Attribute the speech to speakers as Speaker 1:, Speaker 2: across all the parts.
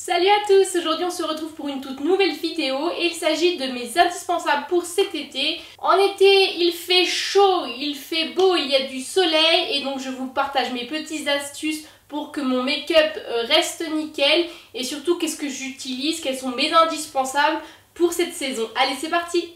Speaker 1: Salut à tous, aujourd'hui on se retrouve pour une toute nouvelle vidéo et il s'agit de mes indispensables pour cet été. En été, il fait chaud, il fait beau, il y a du soleil et donc je vous partage mes petites astuces pour que mon make-up reste nickel et surtout qu'est-ce que j'utilise, quels sont mes indispensables pour cette saison. Allez, c'est parti!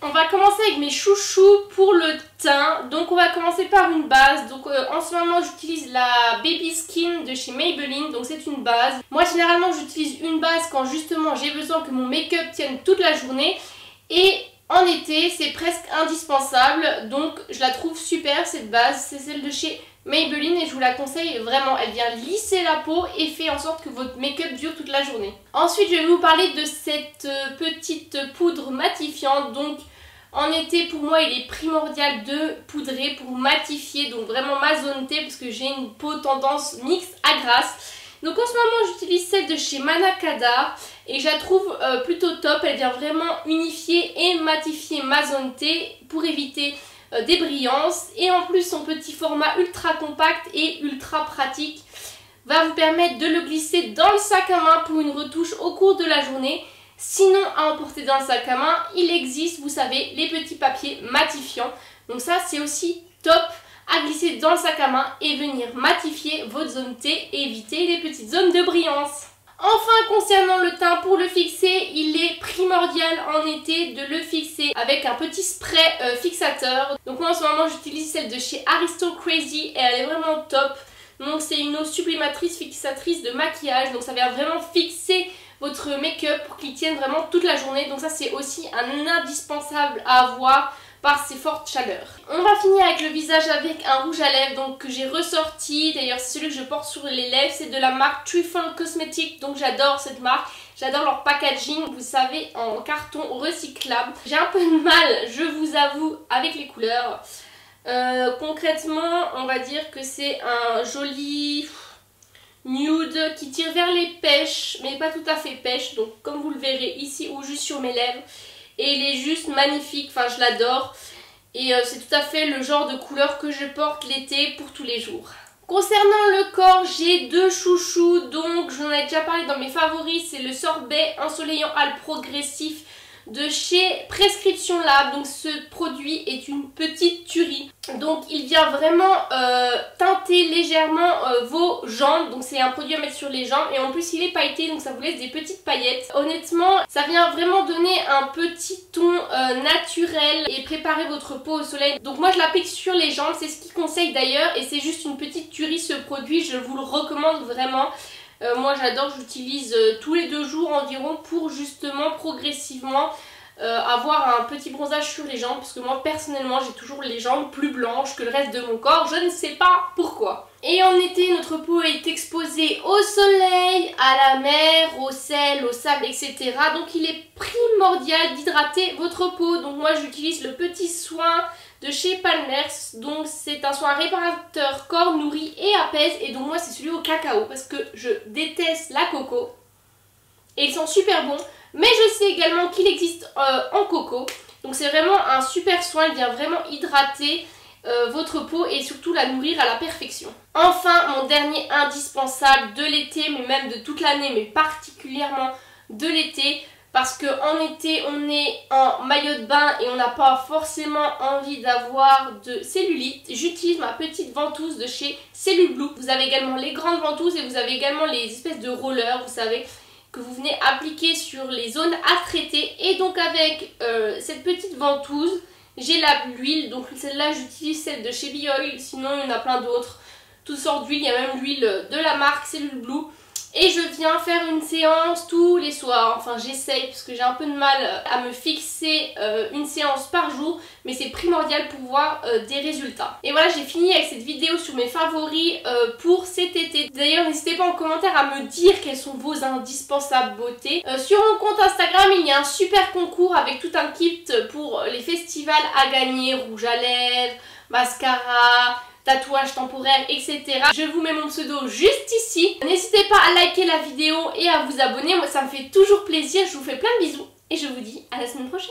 Speaker 1: On va commencer avec mes chouchous pour le teint. Donc on va commencer par une base. Donc en ce moment j'utilise la Baby Skin de chez Maybelline. Donc c'est une base. Moi généralement j'utilise une base quand justement j'ai besoin que mon make-up tienne toute la journée. Et en été c'est presque indispensable. Donc je la trouve super cette base. C'est celle de chez Maybelline et je vous la conseille vraiment. Elle vient lisser la peau et fait en sorte que votre make-up dure toute la journée. Ensuite je vais vous parler de cette petite poudre matifiante. Donc en été, pour moi, il est primordial de poudrer pour matifier, donc vraiment ma zone T parce que j'ai une peau tendance mixte à grasse. Donc en ce moment, j'utilise celle de chez Manakada et je la trouve plutôt top. Elle vient vraiment unifier et matifier ma zone T pour éviter des brillances. Et en plus, son petit format ultra compact et ultra pratique va vous permettre de le glisser dans le sac à main pour une retouche au cours de la journée. Sinon, à emporter dans le sac à main, il existe, vous savez, les petits papiers matifiants. Donc ça, c'est aussi top à glisser dans le sac à main et venir matifier votre zone T et éviter les petites zones de brillance. Enfin, concernant le teint, pour le fixer, il est primordial en été de le fixer avec un petit spray fixateur. Donc moi, en ce moment, j'utilise celle de chez Aristo Crazy et elle est vraiment top. Donc c'est une eau sublimatrice fixatrice de maquillage. Donc ça vient vraiment fixer votre make-up pour qu'il tienne vraiment toute la journée. Donc ça c'est aussi un indispensable à avoir par ces fortes chaleurs. On va finir avec le visage avec un rouge à lèvres donc que j'ai ressorti. D'ailleurs c'est celui que je porte sur les lèvres. C'est de la marque Truffle Cosmetics. Donc j'adore cette marque. J'adore leur packaging, vous savez, en carton recyclable. J'ai un peu de mal, je vous avoue, avec les couleurs. Concrètement, on va dire que c'est un joli nude qui tire vers les pêches, mais pas tout à fait pêche, donc comme vous le verrez ici ou juste sur mes lèvres. Et il est juste magnifique, enfin je l'adore. Et c'est tout à fait le genre de couleur que je porte l'été pour tous les jours. Concernant le corps, j'ai deux chouchous, donc j'en ai déjà parlé dans mes favoris, c'est le sorbet ensoleillant Al progressif de chez Prescription Lab. Donc ce produit est une petite tuerie. Donc il vient vraiment teinter légèrement vos jambes. Donc c'est un produit à mettre sur les jambes. Et en plus il est pailleté, donc ça vous laisse des petites paillettes. Honnêtement, ça vient vraiment donner un petit ton naturel et préparer votre peau au soleil. Donc moi je l'applique sur les jambes, c'est ce qu'il conseille d'ailleurs. Et c'est juste une petite tuerie ce produit, je vous le recommande vraiment. Moi j'adore, j'utilise tous les 2 jours environ pour justement progressivement avoir un petit bronzage sur les jambes. Parce que moi personnellement j'ai toujours les jambes plus blanches que le reste de mon corps, je ne sais pas pourquoi. Et en été notre peau est exposée au soleil, à la mer, au sel, au sable, etc. Donc il est primordial d'hydrater votre peau. Donc moi j'utilise le petit soin de chez Palmers, donc c'est un soin réparateur corps, nourrit et apaise. Et donc moi c'est celui au cacao parce que je déteste la coco et ils sont super bons. Mais je sais également qu'il existe en coco, donc c'est vraiment un super soin, il vient vraiment hydrater votre peau et surtout la nourrir à la perfection. Enfin, mon dernier indispensable de l'été, mais même de toute l'année, mais particulièrement de l'été, parce qu'en été on est en maillot de bain et on n'a pas forcément envie d'avoir de cellulite. J'utilise ma petite ventouse de chez Cellule Blue. Vous avez également les grandes ventouses et vous avez également les espèces de rollers, vous savez, que vous venez appliquer sur les zones à traiter. Et donc avec cette petite ventouse, j'ai l'huile. Donc celle-là j'utilise celle de chez Bioil, sinon il y en a plein d'autres. Toutes sortes d'huile, il y a même l'huile de la marque Cellule Blue. Et je viens faire une séance tous les soirs, enfin j'essaye parce que j'ai un peu de mal à me fixer une séance par jour, mais c'est primordial pour voir des résultats. Et voilà, j'ai fini avec cette vidéo sur mes favoris pour cet été. D'ailleurs n'hésitez pas en commentaire à me dire quels sont vos indispensables beauté. Sur mon compte Instagram il y a un super concours avec tout un kit pour les festivals à gagner, rouge à lèvres, mascara, tatouages temporaires, etc. Je vous mets mon pseudo juste ici. N'hésitez pas à liker la vidéo et à vous abonner. Moi ça me fait toujours plaisir. Je vous fais plein de bisous et je vous dis à la semaine prochaine.